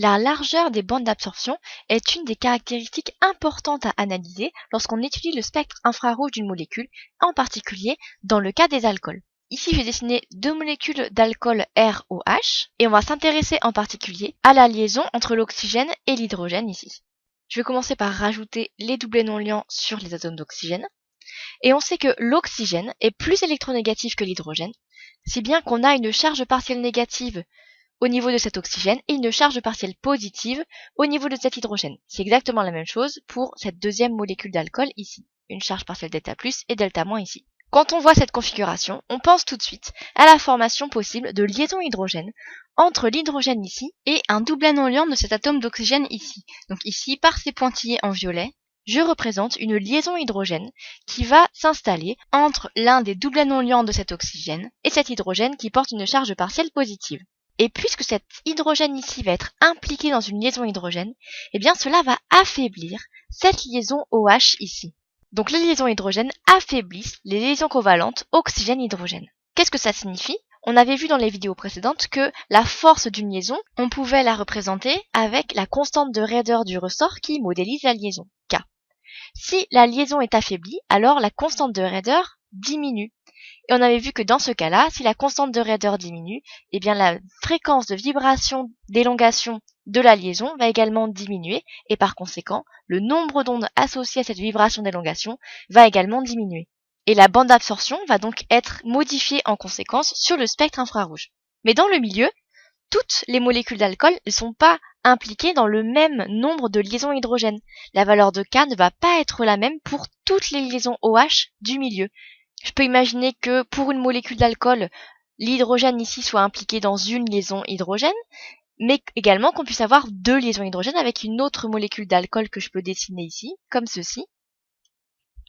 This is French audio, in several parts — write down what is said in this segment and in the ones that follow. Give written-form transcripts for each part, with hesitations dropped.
La largeur des bandes d'absorption est une des caractéristiques importantes à analyser lorsqu'on étudie le spectre infrarouge d'une molécule, en particulier dans le cas des alcools. Ici, j'ai dessiné deux molécules d'alcool ROH et on va s'intéresser en particulier à la liaison entre l'oxygène et l'hydrogène ici. Je vais commencer par rajouter les doublets non liants sur les atomes d'oxygène. Et on sait que l'oxygène est plus électronégatif que l'hydrogène, si bien qu'on a une charge partielle négative au niveau de cet oxygène et une charge partielle positive au niveau de cet hydrogène. C'est exactement la même chose pour cette deuxième molécule d'alcool ici. Une charge partielle delta plus et delta moins ici. Quand on voit cette configuration, on pense tout de suite à la formation possible de liaison hydrogène entre l'hydrogène ici et un doublet non liant de cet atome d'oxygène ici. Donc ici, par ces pointillés en violet, je représente une liaison hydrogène qui va s'installer entre l'un des doublets non liants de cet oxygène et cet hydrogène qui porte une charge partielle positive. Et puisque cet hydrogène ici va être impliqué dans une liaison hydrogène, eh bien cela va affaiblir cette liaison OH ici. Donc les liaisons hydrogènes affaiblissent les liaisons covalentes oxygène-hydrogène. Qu'est-ce que ça signifie ? On avait vu dans les vidéos précédentes que la force d'une liaison, on pouvait la représenter avec la constante de raideur du ressort qui modélise la liaison, K. Si la liaison est affaiblie, alors la constante de raideur diminue. Et on avait vu que dans ce cas-là, si la constante de raideur diminue, eh bien la fréquence de vibration d'élongation de la liaison va également diminuer et par conséquent, le nombre d'ondes associées à cette vibration d'élongation va également diminuer. Et la bande d'absorption va donc être modifiée en conséquence sur le spectre infrarouge. Mais dans le milieu, toutes les molécules d'alcool ne sont pas impliquées dans le même nombre de liaisons hydrogènes. La valeur de K ne va pas être la même pour toutes les liaisons OH du milieu. Je peux imaginer que pour une molécule d'alcool, l'hydrogène ici soit impliqué dans une liaison hydrogène, mais également qu'on puisse avoir deux liaisons hydrogènes avec une autre molécule d'alcool que je peux dessiner ici, comme ceci,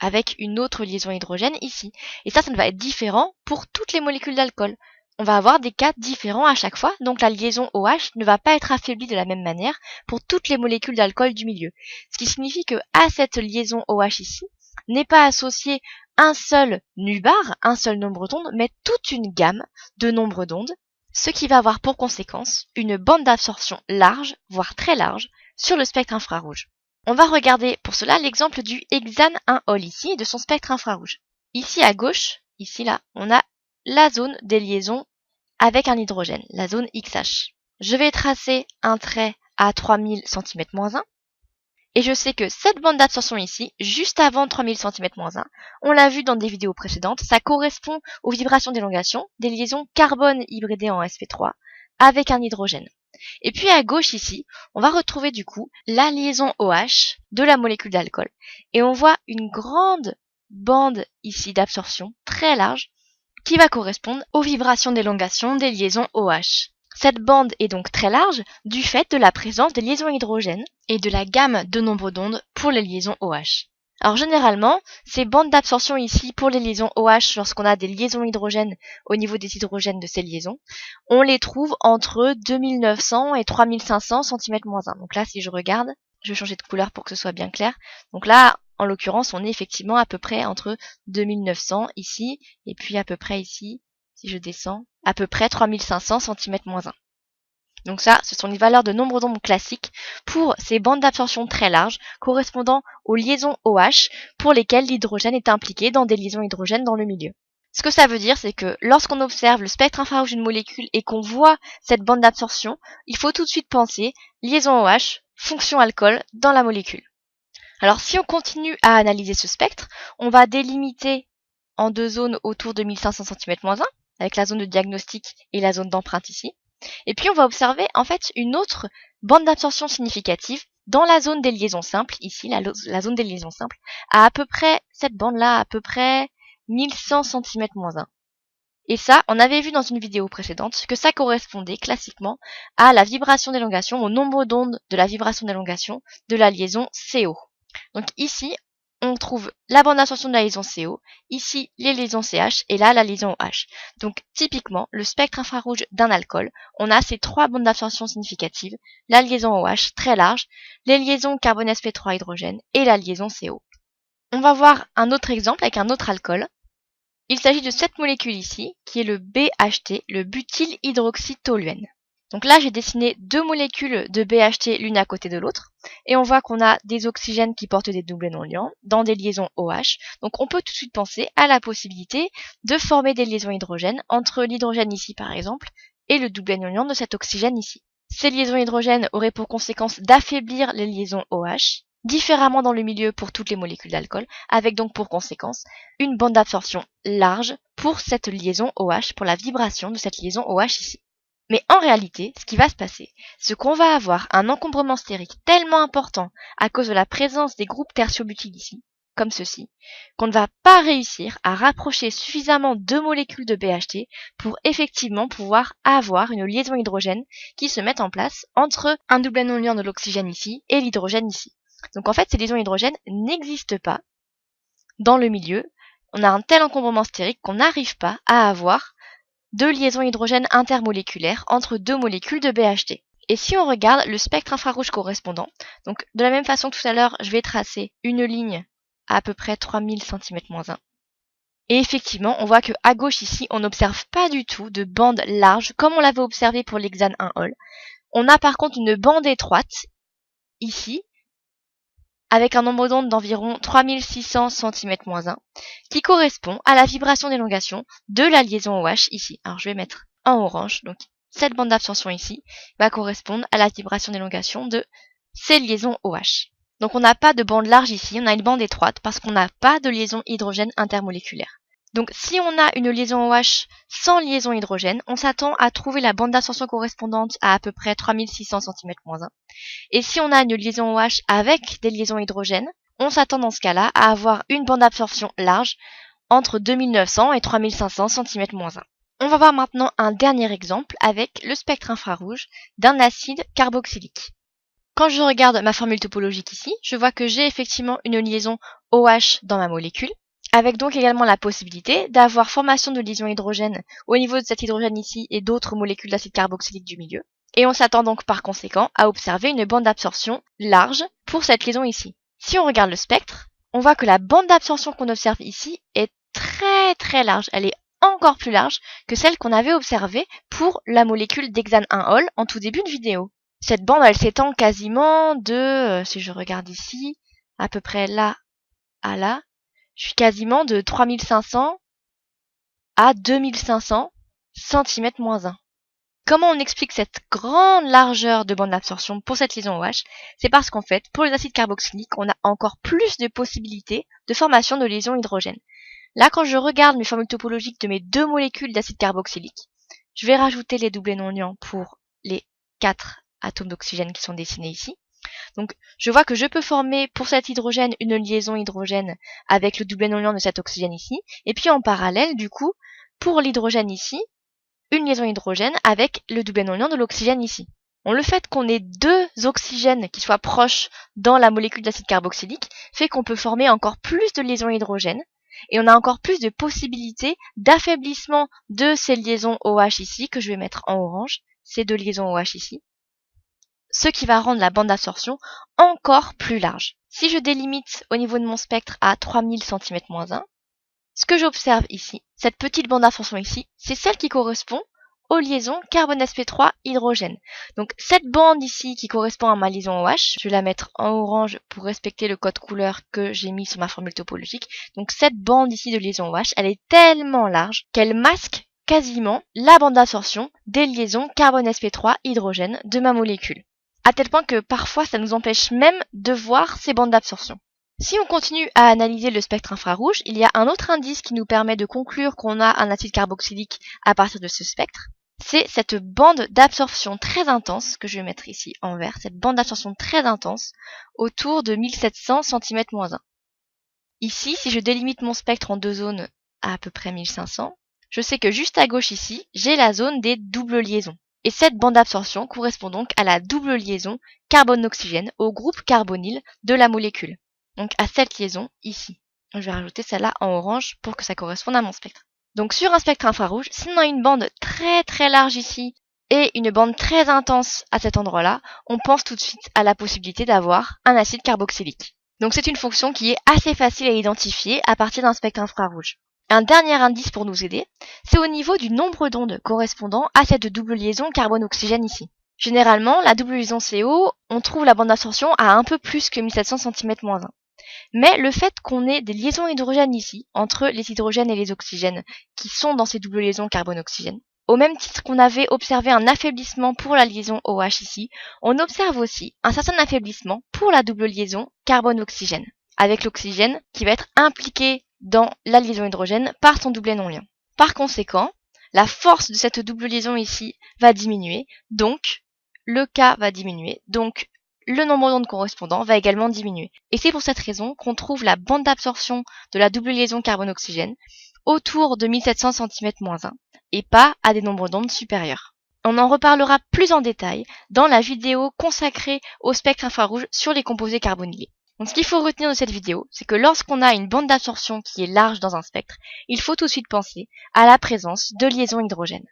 avec une autre liaison hydrogène ici. Et ça ne va être différent pour toutes les molécules d'alcool. On va avoir des cas différents à chaque fois, donc la liaison OH ne va pas être affaiblie de la même manière pour toutes les molécules d'alcool du milieu. Ce qui signifie que à cette liaison OH ici, n'est pas associé un seul nu-bar, un seul nombre d'ondes, mais toute une gamme de nombres d'ondes, ce qui va avoir pour conséquence une bande d'absorption large, voire très large, sur le spectre infrarouge. On va regarder pour cela l'exemple du hexane 1-ol ici et de son spectre infrarouge. Ici à gauche, ici là, on a la zone des liaisons avec un hydrogène, la zone XH. Je vais tracer un trait à 3000 cm-1. Et je sais que cette bande d'absorption ici, juste avant 3000 cm-1, on l'a vu dans des vidéos précédentes, ça correspond aux vibrations d'élongation des liaisons carbone hybridées en sp3 avec un hydrogène. Et puis à gauche ici, on va retrouver du coup la liaison OH de la molécule d'alcool. Et on voit une grande bande ici d'absorption, très large, qui va correspondre aux vibrations d'élongation des liaisons OH. Cette bande est donc très large du fait de la présence des liaisons hydrogènes et de la gamme de nombres d'ondes pour les liaisons OH. Alors généralement, ces bandes d'absorption ici pour les liaisons OH, lorsqu'on a des liaisons hydrogènes au niveau des hydrogènes de ces liaisons, on les trouve entre 2900 et 3500 cm-1. Donc là, si je regarde, je vais changer de couleur pour que ce soit bien clair. Donc là, en l'occurrence, on est effectivement à peu près entre 2900 ici, et puis à peu près ici, si je descends, à peu près 3500 cm-1. Donc ça, ce sont les valeurs de nombre d'ondes classiques pour ces bandes d'absorption très larges correspondant aux liaisons OH pour lesquelles l'hydrogène est impliqué dans des liaisons hydrogènes dans le milieu. Ce que ça veut dire, c'est que lorsqu'on observe le spectre infrarouge d'une molécule et qu'on voit cette bande d'absorption, il faut tout de suite penser liaison OH, fonction alcool dans la molécule. Alors si on continue à analyser ce spectre, on va délimiter en deux zones autour de 1500 cm-1, avec la zone de diagnostic et la zone d'empreinte ici. Et puis on va observer en fait une autre bande d'absorption significative dans la zone des liaisons simples, ici la zone des liaisons simples, à peu près, cette bande-là, à peu près 1100 cm-1. Et ça, on avait vu dans une vidéo précédente que ça correspondait classiquement à la vibration d'élongation, au nombre d'ondes de la vibration d'élongation de la liaison CO. Donc ici, on trouve la bande d'absorption de la liaison CO, ici les liaisons CH et là la liaison OH. Donc typiquement, le spectre infrarouge d'un alcool, on a ces trois bandes d'absorption significatives, la liaison OH très large, les liaisons carbone sp3 hydrogène et la liaison CO. On va voir un autre exemple avec un autre alcool. Il s'agit de cette molécule ici, qui est le BHT, le butylhydroxytoluène. Donc là, j'ai dessiné deux molécules de BHT l'une à côté de l'autre, et on voit qu'on a des oxygènes qui portent des doublés non liants dans des liaisons OH. Donc on peut tout de suite penser à la possibilité de former des liaisons hydrogènes entre l'hydrogène ici par exemple et le doublet non liant de cet oxygène ici. Ces liaisons hydrogènes auraient pour conséquence d'affaiblir les liaisons OH, différemment dans le milieu pour toutes les molécules d'alcool, avec donc pour conséquence une bande d'absorption large pour cette liaison OH, pour la vibration de cette liaison OH ici. Mais en réalité, ce qui va se passer, c'est qu'on va avoir un encombrement stérique tellement important à cause de la présence des groupes tertiobutyles ici, comme ceci, qu'on ne va pas réussir à rapprocher suffisamment deux molécules de BHT pour effectivement pouvoir avoir une liaison hydrogène qui se mette en place entre un doublet non liant de l'oxygène ici et l'hydrogène ici. Donc en fait, ces liaisons hydrogènes n'existent pas dans le milieu. On a un tel encombrement stérique qu'on n'arrive pas à avoir de liaisons hydrogènes intermoléculaires entre deux molécules de BHT. Et si on regarde le spectre infrarouge correspondant, donc de la même façon que tout à l'heure, je vais tracer une ligne à peu près 3000 cm-1. Et effectivement, on voit que à gauche ici, on n'observe pas du tout de bande large comme on l'avait observé pour l'hexane 1-ol. On a par contre une bande étroite ici, avec un nombre d'ondes d'environ 3600 cm-1, qui correspond à la vibration d'élongation de la liaison OH ici. Alors je vais mettre en orange, donc cette bande d'absorption ici va correspondre à la vibration d'élongation de ces liaisons OH. Donc on n'a pas de bande large ici, on a une bande étroite parce qu'on n'a pas de liaison hydrogène intermoléculaire. Donc si on a une liaison OH sans liaison hydrogène, on s'attend à trouver la bande d'absorption correspondante à peu près 3600 cm-1. Et si on a une liaison OH avec des liaisons hydrogènes, on s'attend dans ce cas-là à avoir une bande d'absorption large entre 2900 et 3500 cm-1. On va voir maintenant un dernier exemple avec le spectre infrarouge d'un acide carboxylique. Quand je regarde ma formule topologique ici, je vois que j'ai effectivement une liaison OH dans ma molécule, avec donc également la possibilité d'avoir formation de liaison hydrogène au niveau de cet hydrogène ici et d'autres molécules d'acide carboxylique du milieu. Et on s'attend donc par conséquent à observer une bande d'absorption large pour cette liaison ici. Si on regarde le spectre, on voit que la bande d'absorption qu'on observe ici est très très large. Elle est encore plus large que celle qu'on avait observée pour la molécule d'hexane 1-ol en tout début de vidéo. Cette bande, elle s'étend quasiment de, si je regarde ici, à peu près là à là, je suis quasiment de 3500 à 2500 cm-1. Comment on explique cette grande largeur de bande d'absorption pour cette liaison OH? C'est parce qu'en fait, pour les acides carboxyliques, on a encore plus de possibilités de formation de liaisons hydrogènes. Là, quand je regarde mes formules topologiques de mes deux molécules d'acide carboxylique, je vais rajouter les doublets non liants pour les 4 atomes d'oxygène qui sont dessinés ici. Donc, je vois que je peux former pour cet hydrogène une liaison hydrogène avec le doublet non liant de cet oxygène ici. Et puis en parallèle, du coup, pour l'hydrogène ici, une liaison hydrogène avec le doublet non liant de l'oxygène ici. Le fait qu'on ait deux oxygènes qui soient proches dans la molécule d'acide carboxylique fait qu'on peut former encore plus de liaisons hydrogènes et on a encore plus de possibilités d'affaiblissement de ces liaisons OH ici, que je vais mettre en orange, ces deux liaisons OH ici, ce qui va rendre la bande d'absorption encore plus large. Si je délimite au niveau de mon spectre à 3000 cm-1, ce que j'observe ici, cette petite bande d'absorption ici, c'est celle qui correspond aux liaisons carbone sp3 hydrogène. Donc cette bande ici qui correspond à ma liaison OH, je vais la mettre en orange pour respecter le code couleur que j'ai mis sur ma formule topologique. Donc cette bande ici de liaison OH, elle est tellement large qu'elle masque quasiment la bande d'absorption des liaisons carbone sp3 hydrogène de ma molécule. À tel point que parfois ça nous empêche même de voir ces bandes d'absorption. Si on continue à analyser le spectre infrarouge, il y a un autre indice qui nous permet de conclure qu'on a un acide carboxylique à partir de ce spectre. C'est cette bande d'absorption très intense, que je vais mettre ici en vert, cette bande d'absorption très intense autour de 1700 cm-1. Ici, si je délimite mon spectre en deux zones à peu près 1500, je sais que juste à gauche ici, j'ai la zone des doubles liaisons. Et cette bande d'absorption correspond donc à la double liaison carbone-oxygène au groupe carbonyle de la molécule. Donc à cette liaison ici. Je vais rajouter celle-là en orange pour que ça corresponde à mon spectre. Donc sur un spectre infrarouge, si on a une bande très très large ici et une bande très intense à cet endroit-là, on pense tout de suite à la possibilité d'avoir un acide carboxylique. Donc c'est une fonction qui est assez facile à identifier à partir d'un spectre infrarouge. Un dernier indice pour nous aider, c'est au niveau du nombre d'ondes correspondant à cette double liaison carbone-oxygène ici. Généralement, la double liaison CO, on trouve la bande d'absorption à un peu plus que 1700 cm-1. Mais le fait qu'on ait des liaisons hydrogènes ici, entre les hydrogènes et les oxygènes, qui sont dans ces doubles liaisons carbone-oxygène, au même titre qu'on avait observé un affaiblissement pour la liaison OH ici, on observe aussi un certain affaiblissement pour la double liaison carbone-oxygène, avec l'oxygène qui va être impliqué dans la liaison hydrogène par son doublet non-lien. Par conséquent, la force de cette double liaison ici va diminuer, donc le K va diminuer, donc le nombre d'ondes correspondant va également diminuer. Et c'est pour cette raison qu'on trouve la bande d'absorption de la double liaison carbone-oxygène autour de 1700 cm-1 et pas à des nombres d'ondes supérieurs. On en reparlera plus en détail dans la vidéo consacrée au spectre infrarouge sur les composés carbonylés. Donc ce qu'il faut retenir de cette vidéo, c'est que lorsqu'on a une bande d'absorption qui est large dans un spectre, il faut tout de suite penser à la présence de liaisons hydrogènes.